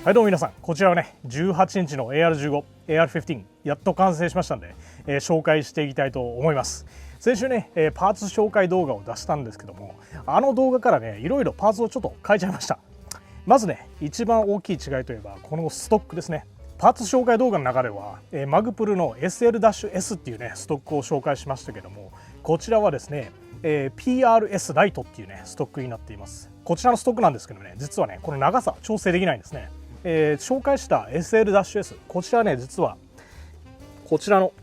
はいどうも皆さん、こちらはね18インチの AR15、AR15 やっと完成しましたんで、紹介していきたいと思います。先週ね、パーツ紹介動画を出したんですけども、あの動画からねいろいろパーツをちょっと変えちゃいました。まずね一番大きい違いといえばこのストックですね。パーツ紹介動画の中では、マグプルの SL-S っていうねストックを紹介しましたけども、こちらはですね、PRS ライトっていうねストックになっています。こちらのストックなんですけどね、実はねこの長さ調整できないんですね。紹介した SL-S、 こちらね実はこちらの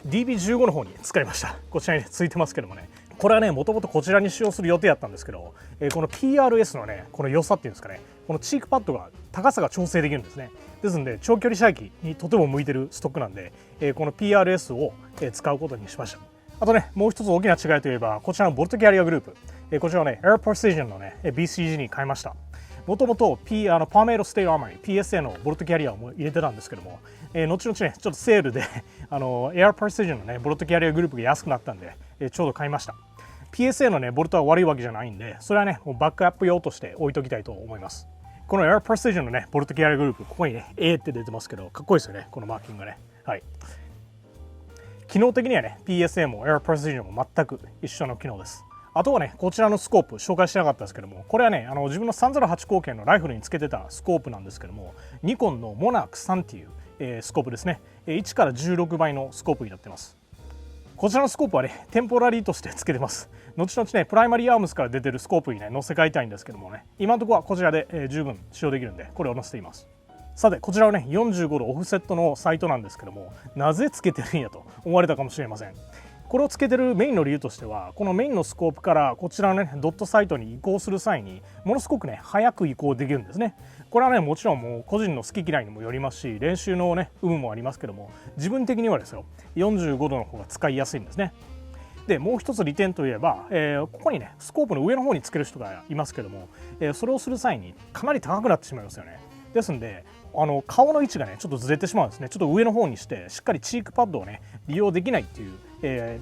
DB15 の方に使いました。こちらに、ね、ついてますけどもね、これはねもともとこちらに使用する予定だったんですけど、この PRS のねこの良さっていうんですかね、このチークパッドが高さが調整できるんですね。ですので長距離射撃にとても向いてるストックなんで、この PRS を使うことにしました。あとねもう一つ大きな違いといえばこちらのボルトキャリアグループ、こちらはね Air Precision のね BCG に変えました。もともとパーメイドステイアーマーに PSA のボルトキャリアを入れてたんですけども、後々ねちょっとセールでAir Precision のねボルトキャリアグループが安くなったんで、ちょうど買いました。 PSA のねボルトは悪いわけじゃないんで、それはねもうバックアップ用として置いときたいと思います。この Air Precision のねボルトキャリアグループ、ここにね A って出てますけどかっこいいですよね、このマーキングがね。はい、機能的にはね PSA も Air Precision も全く一緒の機能です。あとはねこちらのスコープ紹介してなかったですけども、これはね自分の308口径のライフルにつけてたスコープなんですけども、ニコンのモナーク3っていう、スコープですね。1から16倍のスコープになってます。こちらのスコープはねテンポラリーとしてつけてます。後々ねプライマリーアームスから出てるスコープにね載せ替えたいんですけどもね、今のところはこちらで、十分使用できるんでこれを載せています。さてこちらはね45度オフセットのサイトなんですけども、なぜつけてるんやと思われたかもしれません。これをつけてるメインの理由としては、このメインのスコープからこちらのねドットサイトに移行する際にものすごくね早く移行できるんですね。これはねもちろんもう個人の好き嫌いにもよりますし、練習のね有無もありますけども、自分的にはですよ45度の方が使いやすいんですね。でもう一つ利点といえば、ここにねスコープの上の方につける人がいますけども、それをする際にかなり高くなってしまいますよね。ですんで顔の位置がねちょっとずれてしまうんですね。ちょっと上の方にしてしっかりチークパッドをね利用できないっていう、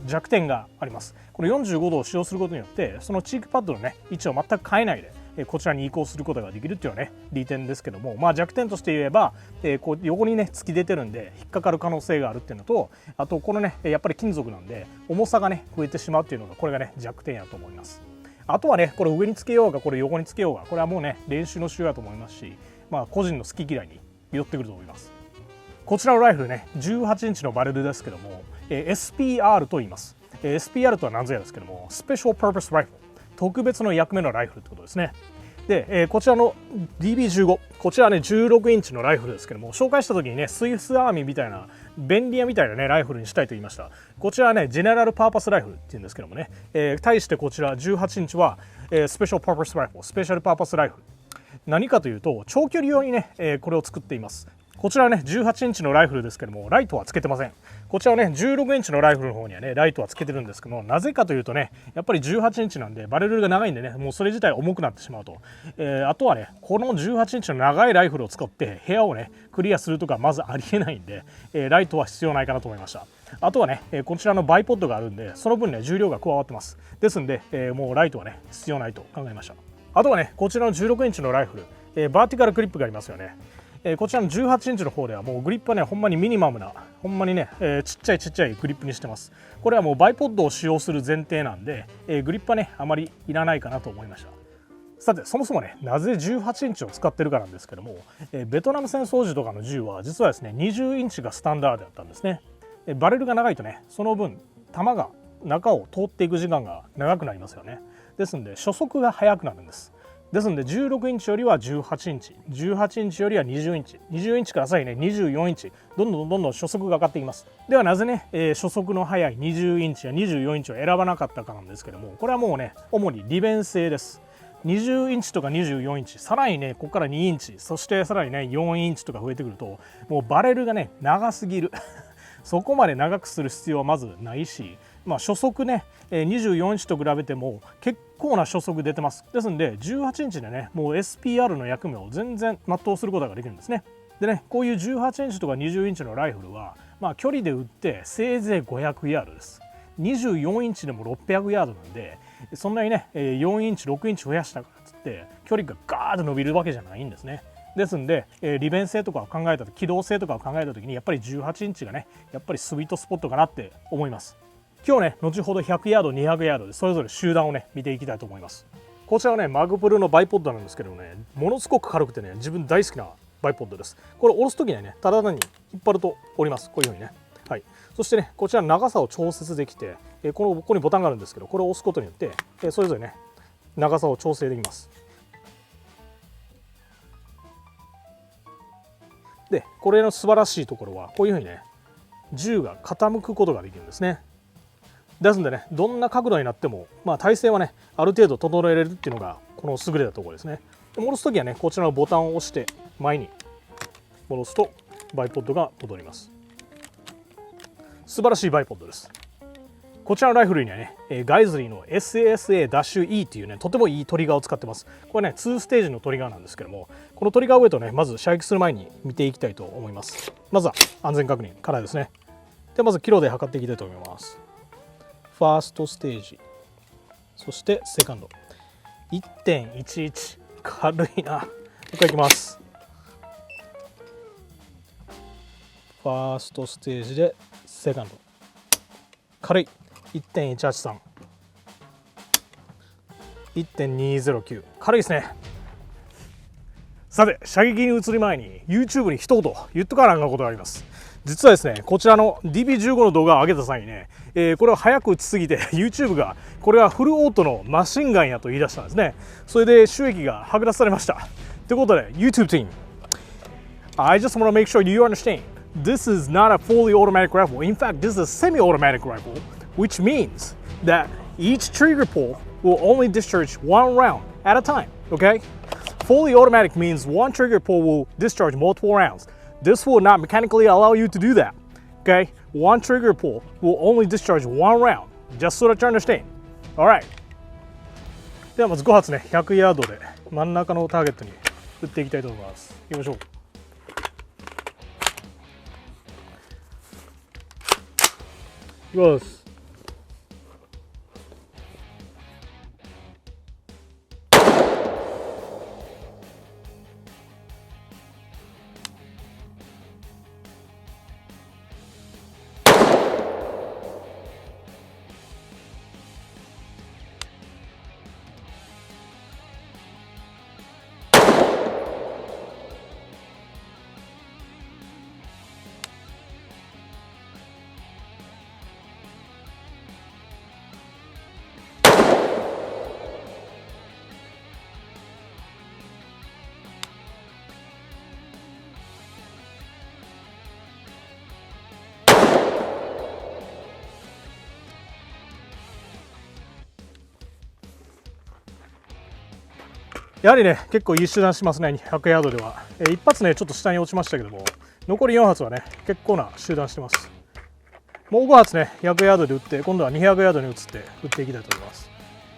弱点があります。この45度を使用することによってそのチークパッドのね位置を全く変えないでこちらに移行することができるっていうのはね利点ですけども、まあ弱点として言えば、こう横にね突き出てるんで引っかかる可能性があるっていうのと、あとこのねやっぱり金属なんで重さがね増えてしまうっていうのがこれがね弱点やと思います。あとはねこれ上につけようがこれ横につけようがこれはもうね練習の仕様だと思いますし、まあ個人の好き嫌いに寄ってくると思います。こちらのライフルね18インチのバレルですけども、SPR と言います。SPR とは何ぞやですけども、スペシャルパーパスライフル、特別の役目のライフルってことですね。で、こちらの DB15、こちらはね16インチのライフルですけども、紹介した時にねスイスアーミーみたいな便利屋みたいなねライフルにしたいと言いました。こちらはねジェネラルパーパスライフルって言うんですけどもね、対してこちら18インチは、スペシャルパーパスライフル、スペシャルパーパスライフル、何かというと長距離用にね、これを作っています。こちらはね18インチのライフルですけどもライトはつけてません。こちらはね16インチのライフルの方にはねライトはつけてるんですけども、なぜかというとねやっぱり18インチなんでバレルが長いんでね、もうそれ自体重くなってしまうと、あとはねこの18インチの長いライフルを使って部屋をねクリアするとかまずありえないんで、ライトは必要ないかなと思いました。あとはねこちらのバイポッドがあるんでその分ね重量が加わってます。ですんで、もうライトはね必要ないと考えました。あとはねこちらの16インチのライフル、バーティカルクリップがありますよね。こちらの18インチの方ではもうグリップはねほんまにミニマムな、ほんまにね、ちっちゃいグリップにしてます。これはもうバイポッドを使用する前提なんで、グリップはねあまりいらないかなと思いました。さてそもそもねなぜ18インチを使ってるかなんですけども、ベトナム戦争時とかの銃は実はですね20インチがスタンダードだったんですね。バレルが長いとねその分弾が中を通っていく時間が長くなりますよね。ですので初速が速くなるんです。ですので16インチよりは18インチ、18インチよりは20インチ、20インチからさらにね24インチ、どんどん初速が上がっていきます。ではなぜね、初速の速い20インチや24インチを選ばなかったかなんですけども、これはもうね主に利便性です。20インチとか24インチ、さらにねここから2インチ、そしてさらにね4インチとか増えてくるともうバレルがね長すぎるそこまで長くする必要はまずないし、初速ね24インチと比べても結構な初速出てます。ですので18インチでねもう SPR の役目を全然全うすることができるんですね。でねこういう18インチとか20インチのライフルは、距離で撃ってせいぜい500ヤードです。24インチでも600ヤードなんで、そんなにね4インチ6インチ増やしたからっつって距離がガーッと伸びるわけじゃないんですね。ですんで、利便性とかを考えたと機動性とかを考えた時にやっぱり18インチがねやっぱりスイートスポットかなって思います。今日ね後ほど100ヤード200ヤードでそれぞれ集団をね見ていきたいと思います。こちらはねマグプルのバイポッドなんですけどね、ものすごく軽くてね自分大好きなバイポッドです。これ下ろす時にはねただ単に引っ張ると下ります。こういう風にね。はい、そしてねこちら長さを調節できて、ここにボタンがあるんですけどこれを押すことによって、それぞれね長さを調整できます。でこれの素晴らしいところはこういうふうにね銃が傾くことができるんですね。ですのでねどんな角度になっても、体勢はねある程度整えられるっていうのがこの優れたところですね。で戻す時はねこちらのボタンを押して前に戻すとバイポッドが戻ります。素晴らしいバイポッドです。こちらのライフルにはねガイズリーの SASA-E っていうねとてもいいトリガーを使ってます。これね2ステージのトリガーなんですけども、このトリガーウェイトねまず射撃する前に見ていきたいと思います。まずは安全確認からですね。でまずキロで測っていきたいと思います。ファーストステージ、そしてセカンド 1.11 軽いな。もう一回いきます。ファーストステージでセカンド軽い 1.183 1.209 軽いですね。さて射撃に移る前に YouTube に一言言っとかなあかんことがあります。実はですねこちらの DB15 の動画を上げた際にね、これを早く打ちすぎて YouTube がこれはフルオートのマシンガンやと言い出したんですね。それで収益が剥奪されました。ということで YouTube team I just want to make sure you understand this is not a fully automatic rifle. In fact, this is a semi-automatic rifle, which means that each trigger pull will only discharge one round at a time. Okay? Fully automatic means one trigger pull will discharge multiple rounds. This will not mechanically allow you to do that. Okay? One trigger pull will only discharge one round. Just so that you understand. Alright. ではまず5発ね、100ヤードで真ん中のターゲットに撃っていきたいと思います。行きましょう。いきます。やはりね結構いい手段しますね。100ヤードでは、一発ねちょっと下に落ちましたけども残り4発はね結構な手段してます。もう5発ね100ヤードで撃って今度は200ヤードに移って撃っていきたいと思います。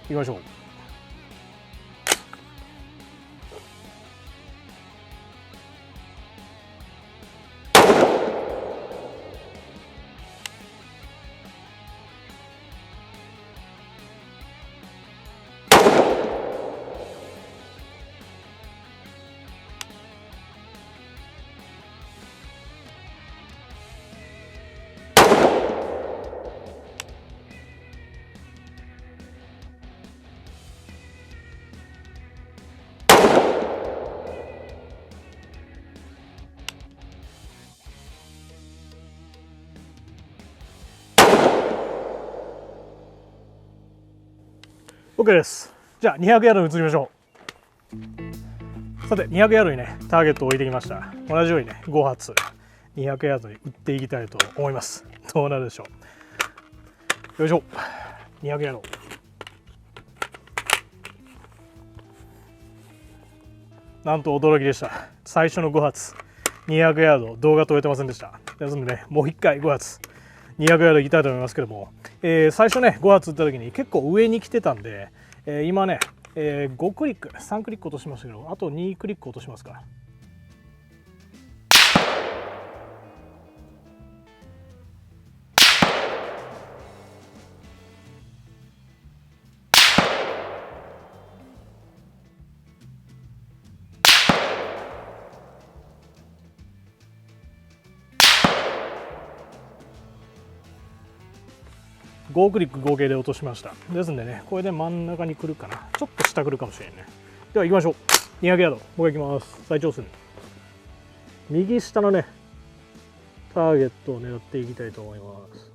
いきましょう。OK です。じゃあ200ヤードに移りましょう。さて200ヤードにねターゲットを置いてきました。同じようにね5発200ヤードに打っていきたいと思います。どうなるでしょう。よいしょ。200ヤード。なんと驚きでした。最初の5発200ヤード動画撮れてませんでした。ですのでねもう1回5発200ヤードいきたいと思いますけども、最初ね5発打った時に結構上に来てたんで、今ね、5クリック3クリック落としましたけどあと2クリック落としますか。5クリック合計で落としました。ですんでね、これで真ん中に来るかな、ちょっと下来るかもしれんね。では行きましょう。200ヤード、僕行きます。再挑戦。右下のねターゲットを狙っていきたいと思います。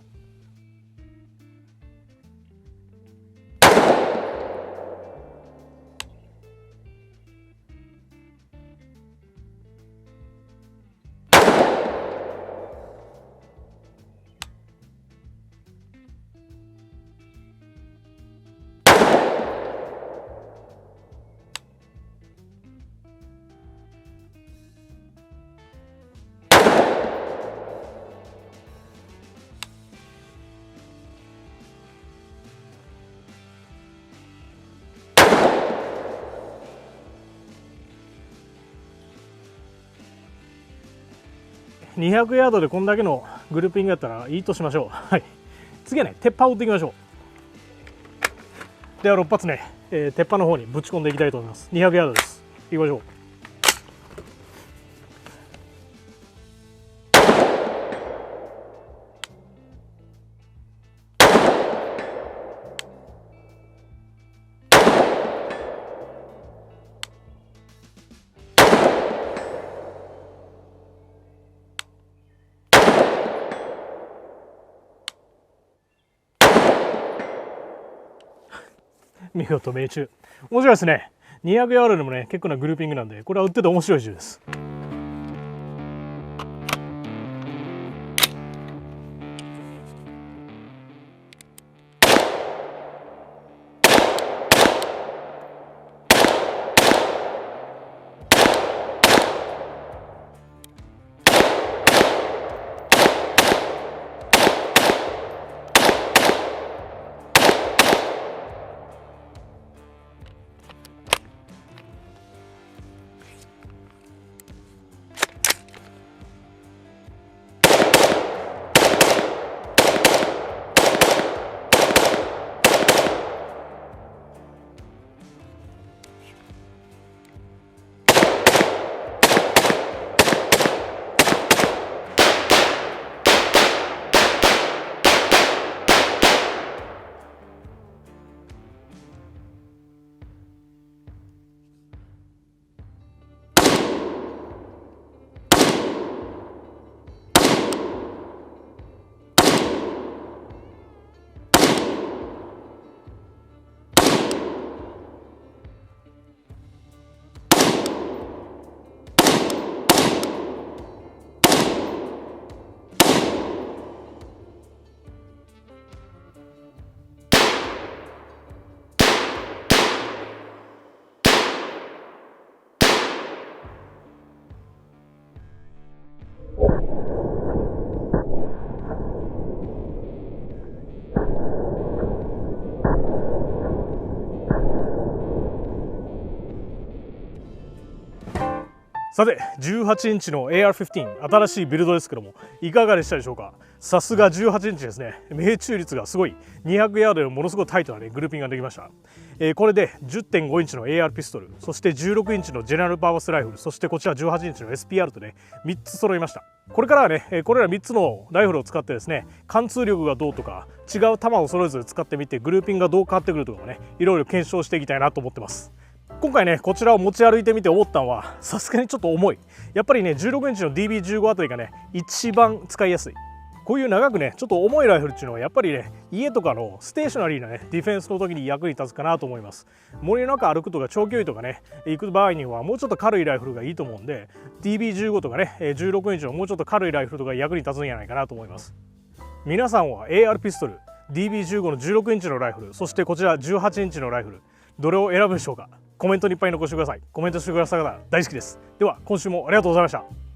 200ヤードでこんだけのグルーピングやったらいいとしましょう。はい、次はね鉄板を打っていきましょう。では6発ね、鉄板の方にぶち込んでいきたいと思います。200ヤードです。いきましょう。見事命中。面白いですね。200ヤードでもね結構なグルーピングなんで、これは打ってて面白い銃です。さて18インチの AR-15 新しいビルドですけどもいかがでしたでしょうか。さすが18インチですね。命中率がすごい。200ヤードでものすごいタイトな、ね、グルーピングができました。これで 10.5 インチの AR ピストル、そして16インチのジェネラルパーパスライフル、そしてこちら18インチの SPR とね3つ揃いました。これからはねこれら3つのライフルを使ってですね、貫通力がどうとか違う弾をそれぞれ使ってみてグルーピングがどう変わってくるとかもねいろいろ検証していきたいなと思ってます。今回ねこちらを持ち歩いてみて思ったのは、さすがにちょっと重い。やっぱりね16インチの DB15 あたりがね一番使いやすい。こういう長くねちょっと重いライフルっていうのはやっぱりね家とかのステーショナリーなねディフェンスの時に役に立つかなと思います。森の中歩くとか長距離とかね行く場合にはもうちょっと軽いライフルがいいと思うんで DB15 とかね16インチのもうちょっと軽いライフルとか役に立つんじゃないかなと思います。皆さんは AR ピストル、 DB15 の16インチのライフル、そしてこちら18インチのライフル、どれを選ぶでしょうか。コメントにいっぱい残してください。コメントしてくださる方大好きです。では今週もありがとうございました。